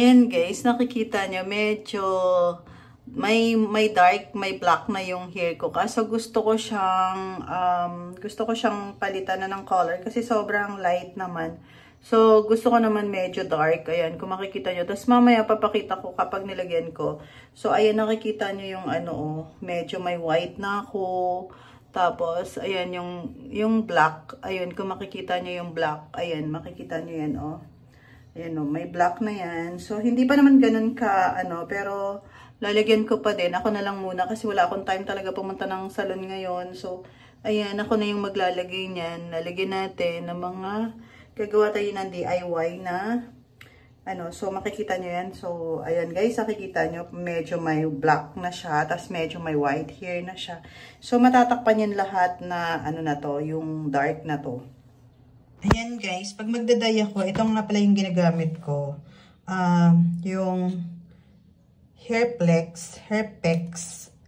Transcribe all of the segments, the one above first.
Ayan guys, nakikita nyo, medyo may dark, may black na yung hair ko. Kaso gusto ko siyang palitan na ng color kasi sobrang light naman. So, gusto ko naman medyo dark. Ayan, kung makikita nyo. Tapos mamaya papakita ko kapag nilagyan ko. So, ayan, nakikita nyo yung medyo may white na ako. Tapos, ayan, yung black. Ayan, kung makikita nyo yung black. Ayan, makikita nyo yan, Ayan may black na yan. So, hindi pa naman ganun ka, pero lalagyan ko pa din. Ako na lang muna kasi wala akong time talaga pumunta ng salon ngayon. So, ayan, ako na yung maglalagay niyan. Lalagyan natin ng mga, gagawa tayo ng DIY na, so makikita nyo yan. So, ayan guys, nakikita nyo, medyo may black na siya, tas medyo may white hair na siya. So, matatakpan yan lahat na, na to, yung dark na to. Ayan guys, pag magdaday ako, itong nga pala yung ginagamit ko. Yung Hairpex.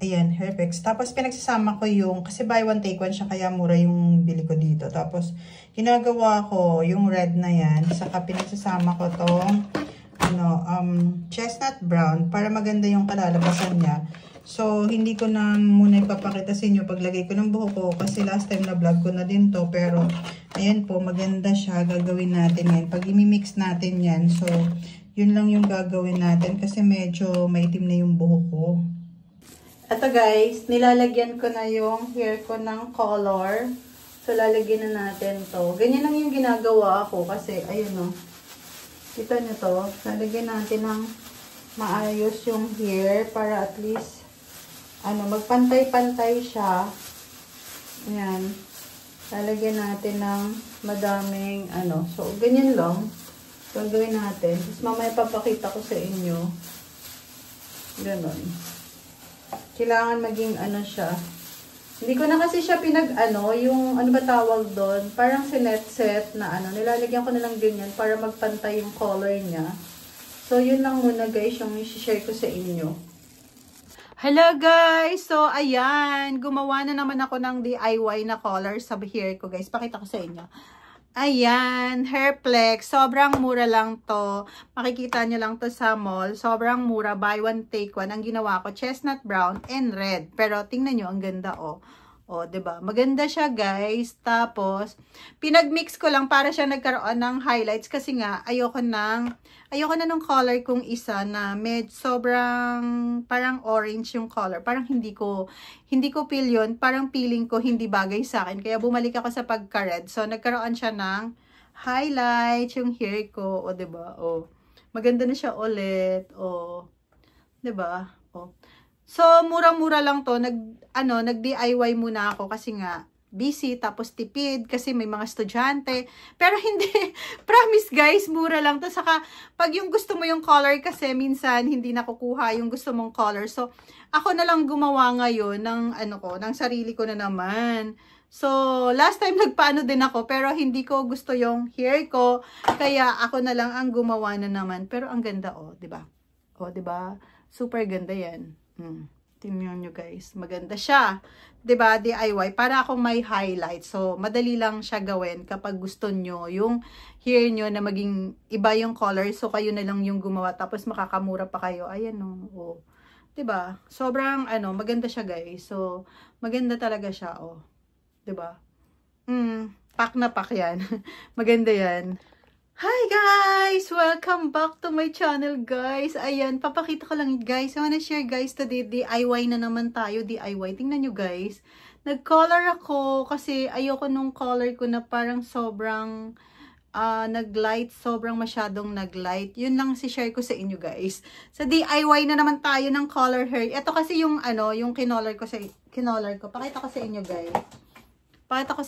Ayan, Hairpex. Tapos pinagsasama ko yung, kasi buy one take one siya, kaya mura yung bili ko dito. Tapos ginagawa ko yung red na yan. Saka pinagsasama ko tong, chestnut brown para maganda yung kalalabasan niya. So, hindi ko na muna ipapakita sa inyo paglagay ko ng buhok ko kasi last time na vlog ko na din to. Pero, ayan po, maganda siya. Gagawin natin yan. Pag imimix natin yan, so, yun lang yung gagawin natin kasi medyo maitim na yung buhok ko. Ito guys, nilalagyan ko na yung hair ko ng color. So, lalagyan na natin to. Ganyan lang yung ginagawa ko kasi, ayun kita nyo to. Lalagyan natin ng maayos yung hair para at least magpantay-pantay siya. Ayan. Lalagyan natin ng madaming, So, ganyan lang. Gagawin natin. Tapos, mamaya papakita ko sa inyo. Ganon. Kailangan maging, siya. Hindi ko na kasi siya yung, ba tawag doon? Parang sinet-set na, nilalagyan ko na lang ganyan para magpantay yung color niya. So, yun lang muna guys, yung i-share ko sa inyo. Hello guys! So, ayan. Gumawa na naman ako ng DIY na color sa hair ko guys. Pakita ko sa inyo. Ayan. Hairplex. Sobrang mura lang to. Makikita nyo lang to sa mall. Sobrang mura. Buy one, take one. Ang ginawa ko, chestnut brown and red. Pero tingnan nyo, ang ganda O, diba? Maganda siya, guys. Tapos, pinag-mix ko lang para siya nagkaroon ng highlights kasi nga, ayoko na nung color kung isa na sobrang parang orange yung color. Parang hindi ko feel yun. Parang feeling ko hindi bagay sa akin. Kaya bumalik ako sa pagka-red. So, nagkaroon siya ng highlights yung hair ko. O, diba? O, maganda na siya ulit. O, diba? O. So, mura-mura lang to. Nag-DIY muna ako kasi nga, busy, tapos tipid, kasi may mga estudyante. Pero hindi, promise guys, mura lang to. Saka, pag yung gusto mo yung color kasi, minsan, hindi nakukuha yung gusto mong color. So, ako na lang gumawa ngayon ng, ng sarili ko na naman. So, last time nagpaano din ako, pero hindi ko gusto yung hair ko. Kaya, ako na lang ang gumawa na naman. Pero, ang ganda, diba? Diba? Super ganda yan. Tingnan nyo guys, maganda siya, 'di ba? DIY para akong may highlight. So, madali lang siya gawin kapag gusto nyo yung hair nyo na maging iba yung color. So, kayo na lang yung gumawa tapos makakamura pa kayo. Ayan 'di ba? Sobrang maganda siya guys. So, maganda talaga siya, 'di ba? Pak na pak 'yan. Maganda 'yan. Hi guys! Welcome back to my channel guys. Ayan, papakita ko lang guys. I wanna share guys today, DIY na naman tayo. DIY. Tingnan nyo guys. Nag-color ako kasi ayoko nung color ko na parang sobrang nag-light. Sobrang masyadong nag-light. Yun lang si-share ko sa inyo guys. Sa DIY na naman tayo ng color hair. Ito kasi yung yung kinolor ko. Pakita ko sa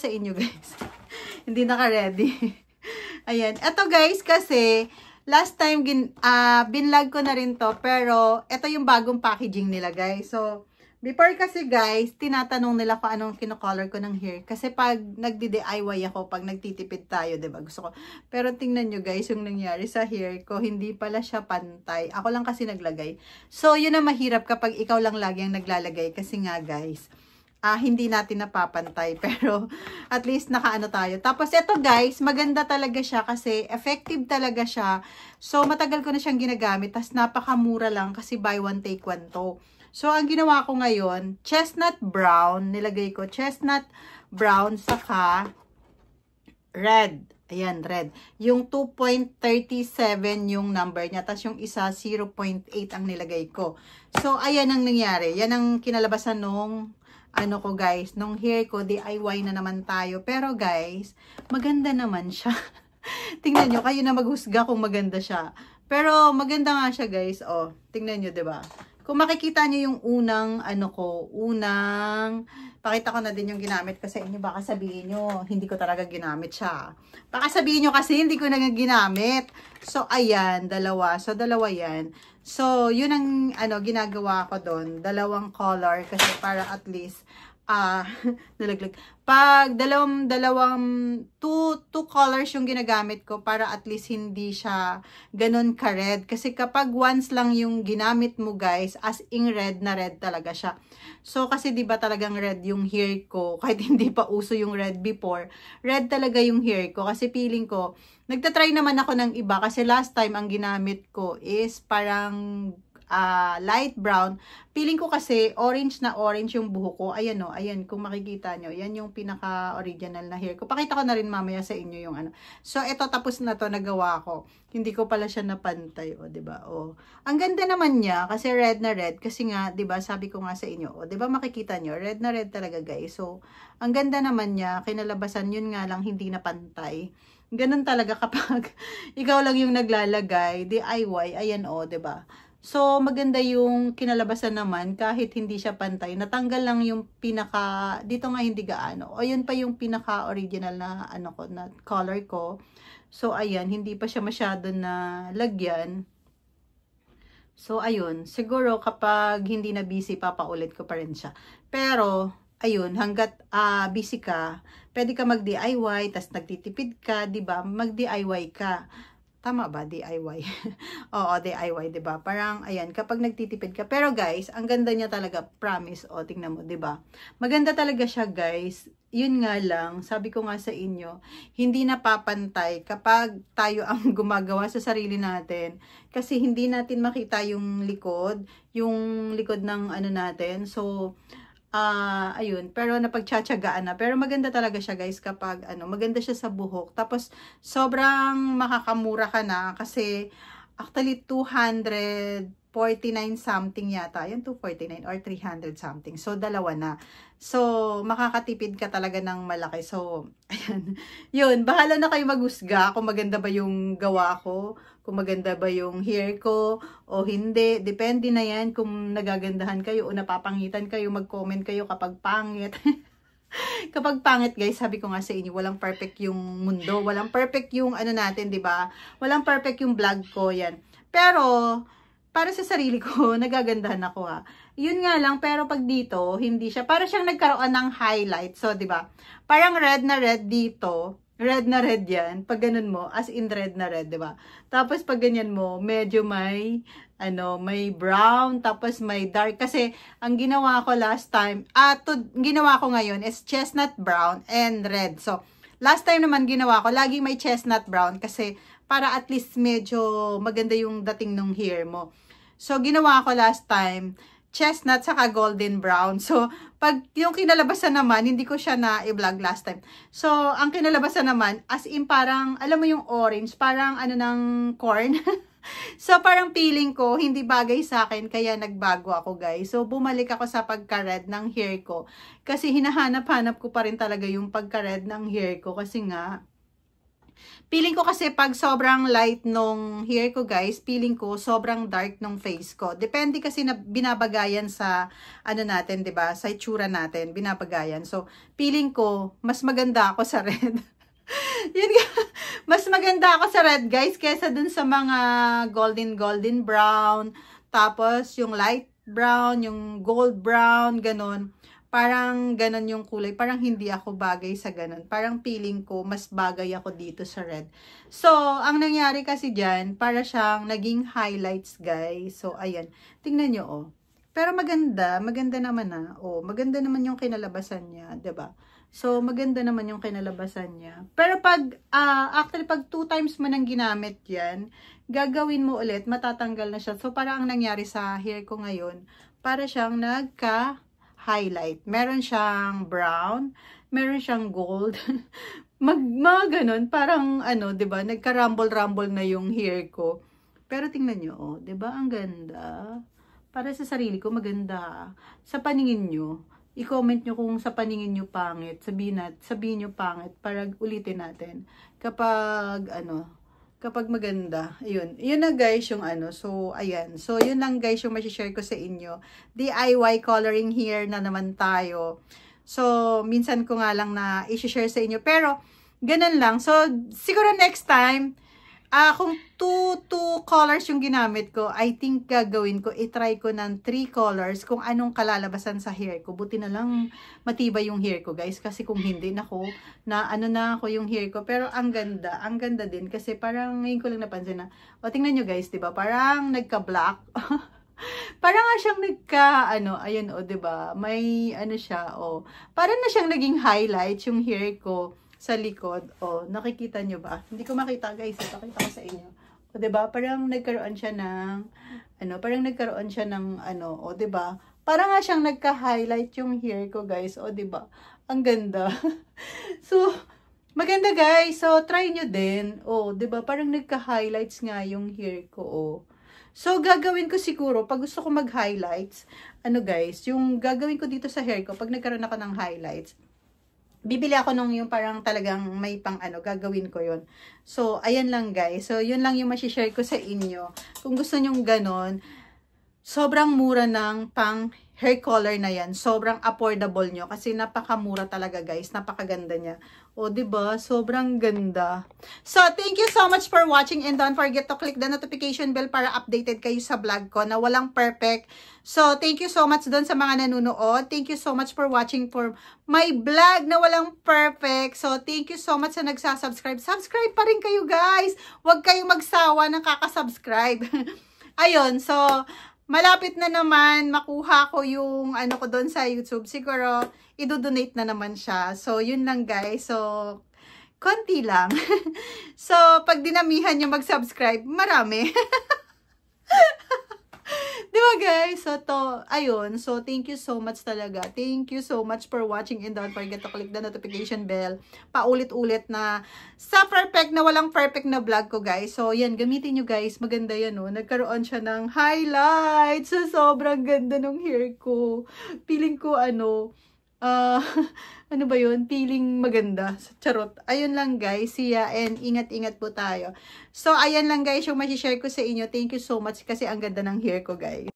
inyo guys. Hindi naka-ready. Ayan. Ito guys, kasi last time binlog ko na rin to. Pero, ito yung bagong packaging nila guys. So, before kasi guys, tinatanong nila kung anong kinocolor ko ng hair. Kasi pag nagdi-DIY ako, pag nagtitipid tayo, diba? Gusto ko. Pero tingnan nyo guys, yung nangyari sa hair ko, hindi pala siya pantay. Ako lang kasi naglagay. So, yun ang mahirap kapag ikaw lang lagi ang naglalagay. Kasi nga guys, hindi natin napapantay. Pero at least nakaano tayo. Tapos ito guys, maganda talaga siya kasi effective talaga siya. So matagal ko na siyang ginagamit. Tapos napakamura lang kasi buy one take one to. So ang ginawa ko ngayon, chestnut brown. Nilagay ko chestnut brown saka red. Ayan, red. Yung 2.37 yung number niya. Tapos yung isa, 0.8 ang nilagay ko. So, ayan ang nangyari. Yan ang kinalabasan nung ano ko guys, nung hair ko, DIY na naman tayo. Pero guys, maganda naman siya. Tingnan nyo, kayo na maghusga kung maganda siya. Pero maganda nga siya guys. Oh, tingnan nyo, 'di ba? Kung makikita nyo yung unang, pakita ko na din yung ginamit ko sa inyo. Baka sabihin nyo, hindi ko talaga ginamit siya. Baka sabihin nyo kasi, hindi ko na ginamit. So, ayan, dalawa. So, dalawa yan. So, yun ang, ginagawa ko doon. Dalawang color kasi para at least, nalaglag. Pag two colors yung ginagamit ko para at least hindi siya ganun ka-red. Kasi kapag once lang yung ginamit mo guys, as in red na red talaga siya. So, kasi diba talagang red yung hair ko, kahit hindi pa uso yung red before, red talaga yung hair ko. Kasi feeling ko, nagtatry naman ako ng iba kasi last time ang ginamit ko is parang light brown. Feeling ko kasi orange na orange yung buhok ko. Ayan o, ayan kung makikita nyo. Yan yung pinaka-original na hair ko. Pakita ko na rin mamaya sa inyo yung ano. So, ito tapos na to nagawa ko. Hindi ko pala siya napantay. O, diba? O, ang ganda naman niya kasi red na red. Kasi nga, diba, sabi ko nga sa inyo. O, diba makikita nyo? Red na red talaga guys. So, ang ganda naman niya. Kinalabasan yun nga lang hindi napantay. Ganun talaga kapag ikaw lang yung naglalagay. DIY. Ayan o, diba? So, maganda yung kinalabasan naman kahit hindi siya pantay. Natanggal lang yung pinaka, dito nga hindi gaano. O, yun pa yung pinaka-original na, na color ko. So, ayan, hindi pa siya masyado na lagyan. So, ayun. Siguro kapag hindi na busy, papaulit ko pa rin siya. Pero, ayun, hanggat busy ka, pwede ka mag-DIY, tas nagtitipid ka, diba? Mag-DIY ka. Tama ba? DIY. Oo, DIY, diba? Parang, ayan, kapag nagtitipid ka. Pero guys, ang ganda niya talaga, promise. O, tingnan mo, diba? Maganda talaga siya, guys. Yun nga lang, sabi ko nga sa inyo, hindi napapantay kapag tayo ang gumagawa sa sarili natin. Kasi hindi natin makita yung likod ng ano natin. So, ayun, pero napagtsatsagaan na. Pero maganda talaga siya guys kapag maganda siya sa buhok. Tapos sobrang makakamura ka na kasi actually 249 something yata. Yan 249 or 300 something. So dalawa na. So makakatipid ka talaga ng malaki. So ayan. Yun, bahala na kayo maghusga kung maganda ba yung gawa ko, kung maganda ba yung hair ko o hindi. Depende na yan kung nagagandahan kayo o napapangitan kayo. Mag-comment kayo kapag pangit. Kapag pangit guys, sabi ko nga sa inyo, walang perfect yung mundo. Walang perfect yung natin, di ba? Walang perfect yung vlog ko, yan. Pero, para sa sarili ko, nagagandahan ako ha. Yun nga lang, pero pag dito, hindi siya. Para siyang nagkaroon ng highlight. So, di ba? Parang red na red dito. Red na red yan. Pag ganun mo, as in red na red, di ba? Tapos pag ganyan mo, medyo may, may brown, tapos may dark. Kasi, ang ginawa ko last time, ginawa ko ngayon is chestnut brown and red. So, last time naman ginawa ko, laging may chestnut brown kasi para at least medyo maganda yung dating ng hair mo. So, ginawa ko last time, chestnut saka golden brown. So, pag yung kinalabasan naman, hindi ko siya na-i-vlog last time. So, ang kinalabasan naman, as in parang, alam mo yung orange, parang ng corn. So, parang feeling ko, hindi bagay sa akin, kaya nagbago ako guys. So, bumalik ako sa pagka-red ng hair ko. Kasi hinahanap-hanap ko pa rin talaga yung pagka-red ng hair ko. Kasi nga, feeling ko kasi pag sobrang light nung hair ko guys, feeling ko sobrang dark nung face ko. Depende kasi na binabagayan sa natin, 'di ba? Sa itsura natin, binabagayan. So, feeling ko mas maganda ako sa red. Yun nga, mas maganda ako sa red guys kaysa dun sa mga golden brown, tapos yung light brown, yung gold brown, ganun. Parang ganun yung kulay. Parang hindi ako bagay sa ganun. Parang feeling ko, mas bagay ako dito sa red. So, ang nangyari kasi dyan, para siyang naging highlights, guys. So, ayan. Tingnan nyo, oh. Pero maganda naman na. Oh, maganda naman yung kinalabasan niya, 'di ba? So, maganda naman yung kinalabasan niya. Pero pag, actually, pag 2 times mo nang ginamit yan, gagawin mo ulit, matatanggal na siya. So, parang ang nangyari sa hair ko ngayon, para siyang nagka-highlight. Meron siyang brown, meron siyang gold. Mga ganun, parang, ano, 'di ba? Nagka-rumble-rumble na yung hair ko. Pero tingnan nyo, oh, 'di ba? Ang ganda. Para sa sarili ko, maganda. Sa paningin nyo, i-comment nyo kung sa paningin nyo pangit. Sabihin nyo pangit para ulitin natin. Kapag, kapag maganda. Ayun. Yun na guys yung So, ayan. So, yun lang guys yung masishare ko sa inyo. DIY coloring hair na naman tayo. So, minsan ko nga lang na i-share sa inyo. Pero, ganun lang. So, siguro next time, kung 2 colors yung ginamit ko, I think gagawin ko, i-try ko ng 3 colors kung anong kalalabasan sa hair ko. Buti na lang matibay yung hair ko, guys. Kasi kung hindi, nako, na ako yung hair ko. Pero ang ganda din. Kasi parang ngayon ko lang napansin na, tingnan nyo guys, diba? Parang nagka-black. Parang nga siyang ayun, diba? May, siya, parang na siyang naging highlight yung hair ko sa likod. Nakikita nyo ba? Hindi ko makita guys. Pakita ko sa inyo. Diba? Parang nagkaroon siya ng, diba? Parang nga siyang nagka-highlight yung hair ko guys. Diba? Ang ganda. So, maganda guys. So, try nyo din. Diba? Parang nagka-highlights nga yung hair ko. So, gagawin ko siguro, pag gusto ko mag-highlights, guys, yung gagawin ko dito sa hair ko, pag nagkaroon ako ng highlights, bibili ako nung yung parang talagang may pang gagawin ko yon. So, ayan lang guys. So, yun lang yung masishare ko sa inyo. Kung gusto nyong ganon, sobrang mura ng pang hair color na yan. Sobrang affordable nyo. Kasi napakamura talaga guys. Napakaganda niya. Diba? Sobrang ganda. So, thank you so much for watching. And don't forget to click the notification bell para updated kayo sa vlog ko na walang perfect. So, thank you so much doon sa mga nanonood. Thank you so much for watching for my vlog na walang perfect. So, thank you so much sa nagsasubscribe. Subscribe pa rin kayo guys. Huwag kayong magsawa ng kakasubscribe. Ayun. So, malapit na naman makuha ko yung ko doon sa YouTube. Siguro, i-donate na naman siya. So, yun lang guys. So, konti lang. So, pag dinamihan nyo mag-subscribe, marami. Diba guys? So, ayun. So, thank you so much talaga. Thank you so much for watching and don't forget to click the notification bell. Paulit-ulit na sa perfect na walang perfect na vlog ko guys. So, yan. Gamitin nyo guys. Maganda yan Nagkaroon siya ng highlights. So, sobrang ganda ng hair ko. Feeling ko ano ba yun? Feeling maganda. Charot. Ayun lang guys. See ya and ingat-ingat po tayo. So, ayan lang guys yung masishare ko sa inyo. Thank you so much kasi ang ganda ng hair ko guys.